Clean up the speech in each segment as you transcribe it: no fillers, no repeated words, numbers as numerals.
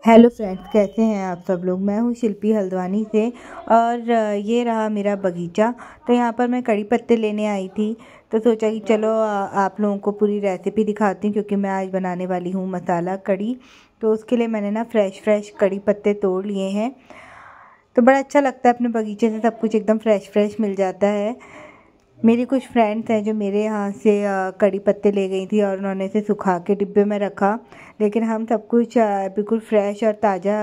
Hello friends, कैसे हैं आप सब लोग। मैं हूं शिल्पी हल्द्वानी से और ये रहा मेरा बगीचा। तो यहाँ पर मैं कड़ी पत्ते लेने आई थी, तो सोचा कि चलो आप लोगों को पूरी रेसिपी दिखाती हूँ, क्योंकि मैं आज बनाने वाली हूँ मसाला कड़ी। तो उसके लिए मैंने ना फ्रेश कड़ी पत्ते तोड़ लिए हैं। तो बड़ा अच्छा लगता है, अपने बगीचे से सब कुछ एकदम फ्रेश फ्रेश मिल जाता है। मेरी कुछ फ्रेंड्स हैं जो मेरे यहाँ से कड़ी पत्ते ले गई थी और उन्होंने इसे सुखा के डिब्बे में रखा, लेकिन हम सब कुछ बिल्कुल फ्रेश और ताज़ा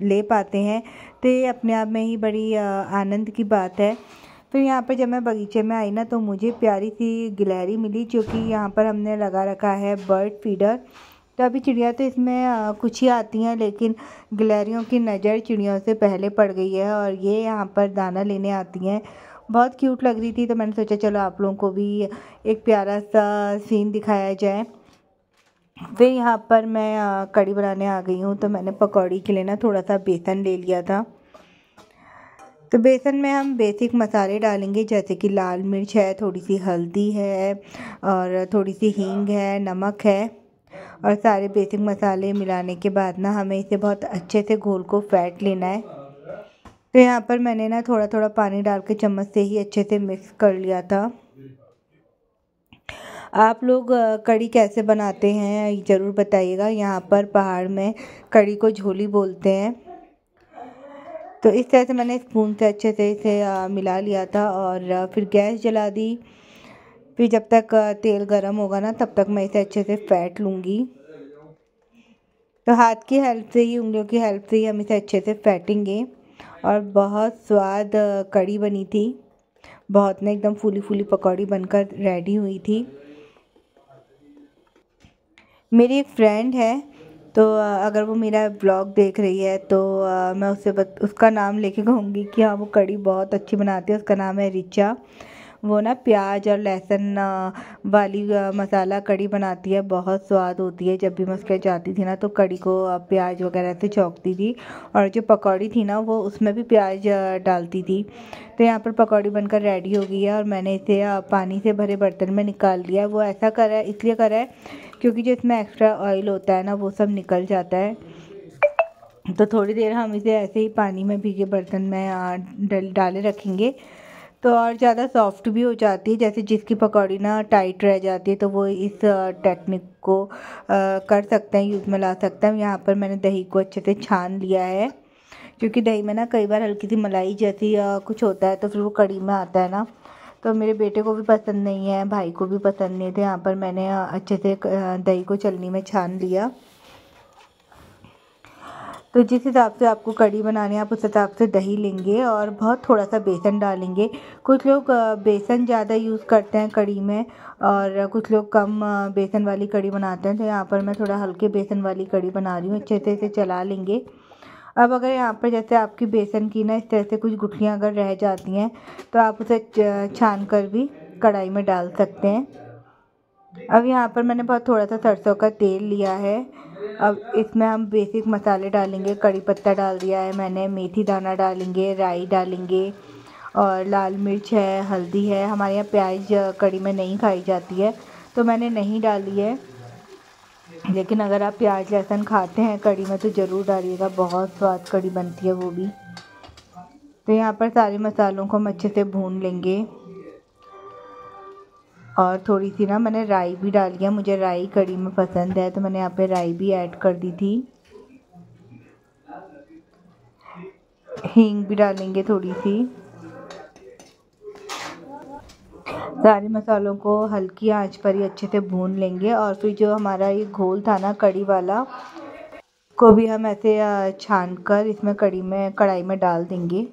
ले पाते हैं। तो ये अपने आप में ही बड़ी आनंद की बात है। तो यहाँ पर जब मैं बगीचे में आई ना, तो मुझे प्यारी सी गिलहरी मिली, जो कि यहाँ पर हमने लगा रखा है बर्ड फीडर। तो अभी चिड़िया तो इसमें कुछ ही आती हैं, लेकिन गिलहरियों की नज़र चिड़ियों से पहले पड़ गई है और ये यहाँ पर दाना लेने आती हैं। बहुत क्यूट लग रही थी, तो मैंने सोचा चलो आप लोगों को भी एक प्यारा सा सीन दिखाया जाए। फिर यहाँ पर मैं कड़ी बनाने आ गई हूँ। तो मैंने पकौड़ी के लिए ना थोड़ा सा बेसन ले लिया था। तो बेसन में हम बेसिक मसाले डालेंगे, जैसे कि लाल मिर्च है, थोड़ी सी हल्दी है और थोड़ी सी हींग है, नमक है। और सारे बेसिक मसाले मिलाने के बाद ना हमें इसे बहुत अच्छे से घोल को फेंट लेना है। तो यहाँ पर मैंने ना थोड़ा थोड़ा पानी डाल के चम्मच से ही अच्छे से मिक्स कर लिया था। आप लोग कड़ी कैसे बनाते हैं ज़रूर बताइएगा। यहाँ पर पहाड़ में कड़ी को झोली बोलते हैं। तो इस तरह से मैंने स्पून से अच्छे से इसे मिला लिया था और फिर गैस जला दी। फिर जब तक तेल गर्म होगा ना, तब तक मैं इसे अच्छे से फेंट लूँगी। तो हाथ की हेल्प से ही, उंगलियों की हेल्प से ही हम इसे अच्छे से फेंटेंगे। और बहुत स्वाद कड़ी बनी थी। बहुत ना एकदम फूली फूली पकौड़ी बनकर रेडी हुई थी। मेरी एक फ्रेंड है, तो अगर वो मेरा ब्लॉग देख रही है तो मैं उससे उसका नाम लेके कहूँगी कि हाँ, वो कड़ी बहुत अच्छी बनाती है। उसका नाम है रिचा। वो ना प्याज और लहसुन वाली मसाला कड़ी बनाती है। बहुत स्वाद होती है। जब भी मैं उसके जाती थी ना, तो कड़ी को प्याज वगैरह से छौंकती थी, और जो पकौड़ी थी ना, वो उसमें भी प्याज डालती थी। तो यहाँ पर पकौड़ी बनकर रेडी हो गई है और मैंने इसे पानी से भरे बर्तन में निकाल लिया। वो ऐसा करा है, इसलिए करा है क्योंकि जो इसमें एक्स्ट्रा ऑयल होता है ना, वो सब निकल जाता है। तो थोड़ी देर हम इसे ऐसे ही पानी में भीगे बर्तन में डाले रखेंगे, तो और ज़्यादा सॉफ्ट भी हो जाती है। जैसे जिसकी पकौड़ी ना टाइट रह जाती है, तो वो इस टेक्निक को कर सकते हैं, यूज़ में ला सकते हैं। यहाँ पर मैंने दही को अच्छे से छान लिया है, क्योंकि दही में ना कई बार हल्की सी मलाई जैसी कुछ होता है, तो फिर वो कड़ी में आता है ना। तो मेरे बेटे को भी पसंद नहीं है, भाई को भी पसंद नहीं थे। यहाँ पर मैंने अच्छे से दही को छलनी में छान लिया। तो जिस हिसाब से आपको कड़ी बनानी है, आप उस हिसाब से दही लेंगे और बहुत थोड़ा सा बेसन डालेंगे। कुछ लोग बेसन ज़्यादा यूज़ करते हैं कड़ी में, और कुछ लोग कम बेसन वाली कड़ी बनाते हैं। तो यहाँ पर मैं थोड़ा हल्के बेसन वाली कड़ी बना रही हूँ। अच्छे से इसे चला लेंगे। अब अगर यहाँ पर जैसे आपकी बेसन की ना इस तरह से कुछ गुठलियाँ अगर रह जाती हैं, तो आप उसे छान कर भी कढ़ाई में डाल सकते हैं। अब यहाँ पर मैंने बहुत थोड़ा सा सरसों का तेल लिया है। अब इसमें हम बेसिक मसाले डालेंगे। कड़ी पत्ता डाल दिया है मैंने, मेथी दाना डालेंगे, राई डालेंगे और लाल मिर्च है, हल्दी है। हमारे यहाँ प्याज कड़ी में नहीं खाई जाती है, तो मैंने नहीं डाली है। लेकिन अगर आप प्याज लहसुन खाते हैं कड़ी में, तो ज़रूर डालिएगा। बहुत स्वाद कड़ी बनती है वो भी। तो यहाँ पर सारे मसालों को हम अच्छे से भून लेंगे। और थोड़ी सी ना मैंने राई भी डाली है। मुझे राई कड़ी में पसंद है, तो मैंने यहाँ पे राई भी ऐड कर दी थी। हींग भी डालेंगे थोड़ी सी। सारे मसालों को हल्की आंच पर ही अच्छे से भून लेंगे। और फिर जो हमारा ये घोल था ना कड़ी वाला, को भी हम ऐसे छान कर इसमें कढ़ाई में डाल देंगे।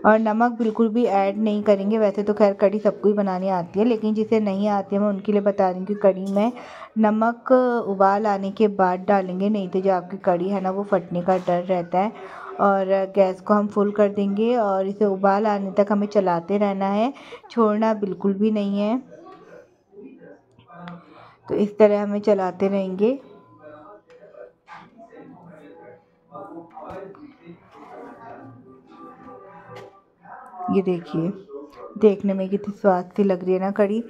और नमक बिल्कुल भी ऐड नहीं करेंगे। वैसे तो खैर कड़ी सबको ही बनानी आती है, लेकिन जिसे नहीं आती है मैं उनके लिए बता रही हूँ कि कड़ी में नमक उबाल आने के बाद डालेंगे, नहीं तो जो आपकी कड़ी है ना, वो फटने का डर रहता है। और गैस को हम फुल कर देंगे और इसे उबाल आने तक हमें चलाते रहना है, छोड़ना बिल्कुल भी नहीं है। तो इस तरह हमें चलाते रहेंगे। ये देखिए, देखने में कितनी स्वाद सी लग रही है ना कड़ी।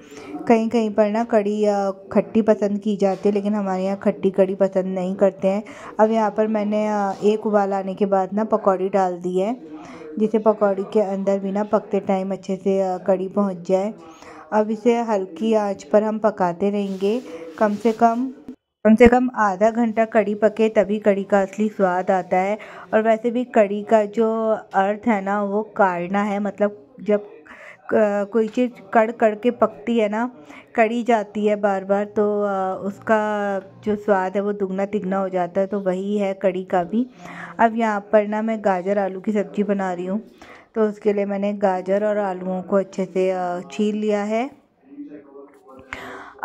कहीं कहीं पर ना कड़ी खट्टी पसंद की जाती है, लेकिन हमारे यहाँ खट्टी कड़ी पसंद नहीं करते हैं। अब यहाँ पर मैंने एक उबाल आने के बाद ना पकौड़ी डाल दी है, जिसे पकौड़ी के अंदर भी ना पकते टाइम अच्छे से कड़ी पहुँच जाए। अब इसे हल्की आंच पर हम पकाते रहेंगे, कम से कम आधा घंटा कड़ी पके, तभी कड़ी का असली स्वाद आता है। और वैसे भी कड़ी का जो अर्थ है ना, वो काढ़ना है। मतलब जब कोई चीज़ कड़ कड़ के पकती है ना, कड़ी जाती है बार बार, तो उसका जो स्वाद है वो दुगना तिगना हो जाता है। तो वही है कड़ी का भी। अब यहाँ पर ना मैं गाजर आलू की सब्ज़ी बना रही हूँ, तो उसके लिए मैंने गाजर और आलूओं को अच्छे से छील लिया है।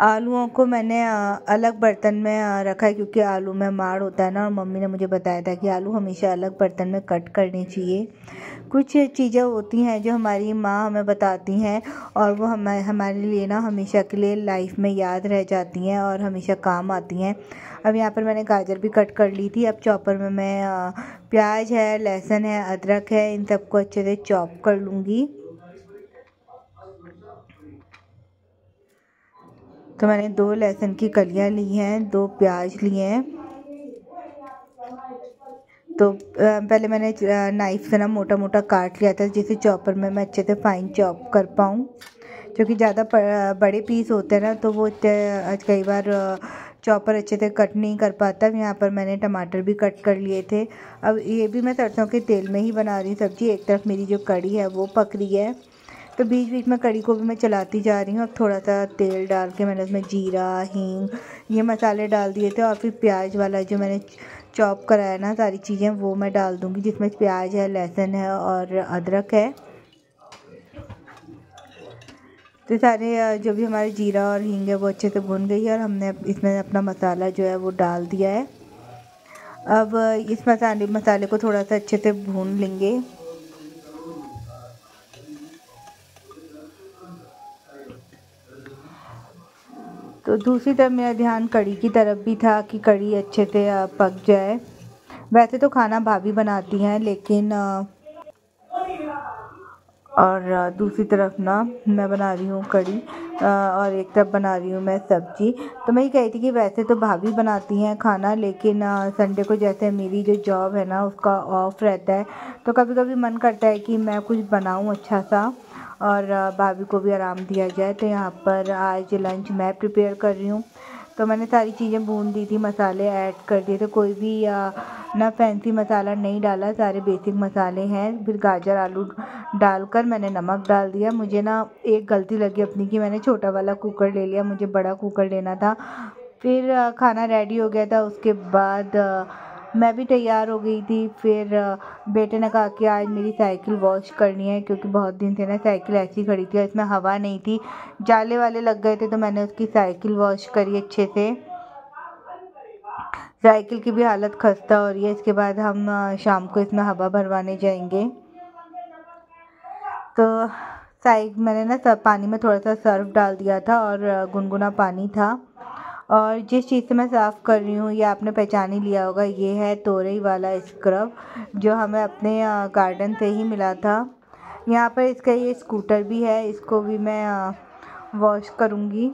आलूओं को मैंने अलग बर्तन में रखा है, क्योंकि आलू में माड़ होता है ना, और मम्मी ने मुझे बताया था कि आलू हमेशा अलग बर्तन में कट करने चाहिए। कुछ चीज़ें होती हैं जो हमारी माँ हमें बताती हैं, और वो हमारे लिए ना हमेशा के लिए लाइफ में याद रह जाती हैं और हमेशा काम आती हैं। अब यहाँ पर मैंने गाजर भी कट कर ली थी। अब चॉपर में मैं प्याज है, लहसुन है, अदरक है, इन सबको अच्छे से चॉप कर लूँगी। तो मैंने 2 लहसुन की कलियां ली हैं, 2 प्याज लिए हैं। तो पहले मैंने नाइफ़ से ना मोटा मोटा काट लिया था, जिसे चॉपर में मैं अच्छे से फाइन चॉप कर पाऊँ। क्योंकि ज़्यादा बड़े पीस होते हैं ना, तो वो कई बार चॉपर अच्छे से कट नहीं कर पाता। यहाँ पर मैंने टमाटर भी कट कर लिए थे। अब ये भी मैं सरसों के तेल में ही बना रही हूँ सब्ज़ी। एक तरफ मेरी जो कड़ी है वो पक रही है, तो बीच बीच में कड़ी को भी मैं चलाती जा रही हूँ। अब थोड़ा सा तेल डाल के मैंने उसमें जीरा, हींग, ये मसाले डाल दिए थे, और फिर प्याज वाला जो मैंने चॉप कराया ना सारी चीज़ें, वो मैं डाल दूँगी, जिसमें प्याज है, लहसुन है और अदरक है। तो सारे जो भी हमारे जीरा और हींग है वो अच्छे से भुन गई है, और हमने इसमें अपना मसाला जो है वो डाल दिया है। अब इस मसाले को थोड़ा सा अच्छे से भून लेंगे। तो दूसरी तरफ मेरा ध्यान कड़ी की तरफ भी था कि कड़ी अच्छे से पक जाए। वैसे तो खाना भाभी बनाती हैं, लेकिन और दूसरी तरफ ना मैं बना रही हूँ कड़ी, और एक तरफ बना रही हूँ मैं सब्ज़ी। तो मैं ये कही थी कि वैसे तो भाभी बनाती हैं खाना, लेकिन संडे को जैसे मेरी जो जॉब है ना उसका ऑफ रहता है, तो कभी कभी मन करता है कि मैं कुछ बनाऊँ अच्छा सा, और भाभी को भी आराम दिया जाए। तो यहाँ पर आज लंच मैं प्रिपेयर कर रही हूँ। तो मैंने सारी चीज़ें भून दी थी, मसाले ऐड कर दिए थे, कोई भी ना फैंसी मसाला नहीं डाला, सारे बेसिक मसाले हैं। फिर गाजर आलू डालकर मैंने नमक डाल दिया। मुझे ना एक गलती लगी अपनी कि मैंने छोटा वाला कुकर ले लिया, मुझे बड़ा कुकर लेना था। फिर खाना रेडी हो गया था, उसके बाद मैं भी तैयार हो गई थी। फिर बेटे ने कहा कि आज मेरी साइकिल वॉश करनी है, क्योंकि बहुत दिन से ना साइकिल ऐसी खड़ी थी और इसमें हवा नहीं थी, जाले वाले लग गए थे। तो मैंने उसकी साइकिल वॉश करी अच्छे से। साइकिल की भी हालत खस्ता हो रही है। इसके बाद हम शाम को इसमें हवा भरवाने जाएंगे। तो मैंने ना सब पानी में थोड़ा सा सर्फ डाल दिया था, और गुनगुना पानी था। और जिस चीज़ से मैं साफ़ कर रही हूँ ये आपने पहचान ही लिया होगा, ये है तोरई वाला स्क्रब, जो हमें अपने गार्डन से ही मिला था। यहाँ पर इसका ये स्कूटर भी है, इसको भी मैं वॉश करूँगी।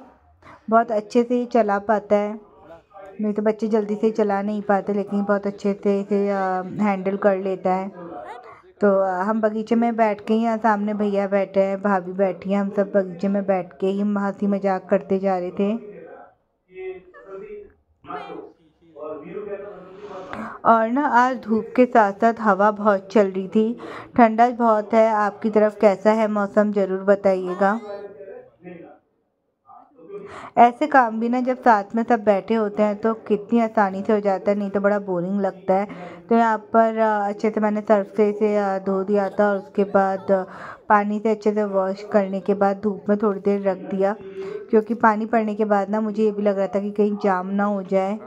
बहुत अच्छे से ये चला पाता है, नहीं तो बच्चे जल्दी से चला नहीं पाते, लेकिन बहुत अच्छे से इसे हैंडल कर लेता है। तो हम बगीचे में बैठ के ही, सामने भैया बैठे हैं, भाभी बैठी हैं, हम सब बगीचे में बैठ के ही हंसी मजाक करते जा रहे थे। और ना आज धूप के साथ साथ हवा बहुत चल रही थी, ठंडा बहुत है। आपकी तरफ कैसा है मौसम, ज़रूर बताइएगा। ऐसे काम भी ना जब साथ में सब बैठे होते हैं तो कितनी आसानी से हो जाता है, नहीं तो बड़ा बोरिंग लगता है। तो यहाँ पर अच्छे से मैंने सर्फ से इसे धो दिया था, और उसके बाद पानी से अच्छे से वॉश करने के बाद धूप में थोड़ी देर रख दिया, क्योंकि पानी पड़ने के बाद ना मुझे ये भी लग रहा था कि कहीं जाम ना हो जाए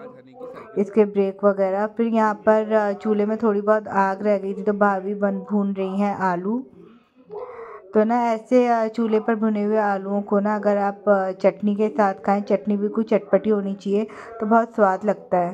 इसके ब्रेक वगैरह। फिर यहाँ पर चूल्हे में थोड़ी बहुत आग रह गई थी, तो भाभी भून रही हैं आलू। तो ना ऐसे चूल्हे पर भुने हुए आलूओं को ना अगर आप चटनी के साथ खाएं, चटनी भी कुछ चटपटी होनी चाहिए, तो बहुत स्वाद लगता है।